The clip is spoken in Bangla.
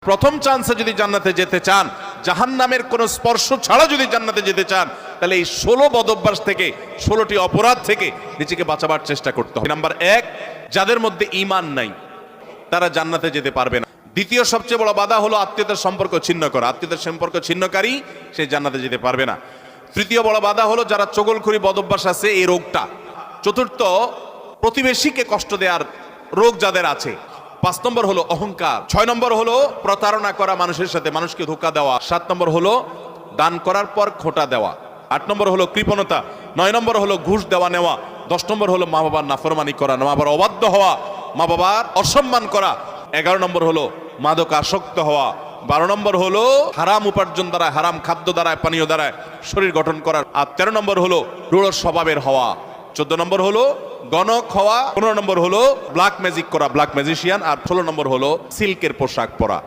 প্রথম চান্সে যদি জান্নাতে যেতে চান, জাহান্নামের কোন স্পর্শ ছাড়া যদি জান্নাতে যেতে চান, তাহলে এই 16 বদঅভ্যাস থেকে, 16টি অপরাধ থেকে নিজেকে বাঁচাবার চেষ্টা করতে হবে। নাম্বার 1, যাদের মধ্যে ঈমান নাই তারা জান্নাতে যেতে পারবে না। দ্বিতীয় সবচেয়ে বড় বাধা হলো আত্মীয়তার সম্পর্ক ছিন্ন করা। আত্মীয়তার সম্পর্ক ছিন্নকারী সে জান্নাতে যেতে পারবে না। তৃতীয় বড় বাধা হলো যারা চগলখড়ি বদঅভ্যাস আছে, এই রোগটা। চতুর্থ, প্রতিবেশীকে কষ্ট দেওয়ার রোগ যাদের আছে। 5 নম্বর হলো অহংকার। 6 নম্বর হলো প্রতারণা করা, মানুষের সাথে মানুষকে ধোঁকা দেওয়া। 7 নম্বর হলো দান করার পর খোঁটা দেওয়া। 8 নম্বর হলো কৃপণতা। 9 নম্বর হলো ঘুষ দেওয়া নেওয়া। 10 নম্বর হলো মা বাবার নাফরমানি করা, মা বাবার অবাধ্য হওয়া, মা বাবার অসম্মান করা। 11 নম্বর হলো মাদক আসক্ত হওয়া। 12 নম্বর হলো হারাম উপার্জন দ্বারা, হারাম খাদ্য দ্বারা, পানীয় দ্বারা শরীর গঠন করার। আর 13 নম্বর হলো রূঢ় স্বভাবের হওয়া। 14 নম্বর হলো গণক হওয়া। 15 নম্বর হলো ব্ল্যাক ম্যাজিক করা, ব্ল্যাক ম্যাজিশিয়ান। আর 16 নম্বর হলো সিল্কের পোশাক পরা।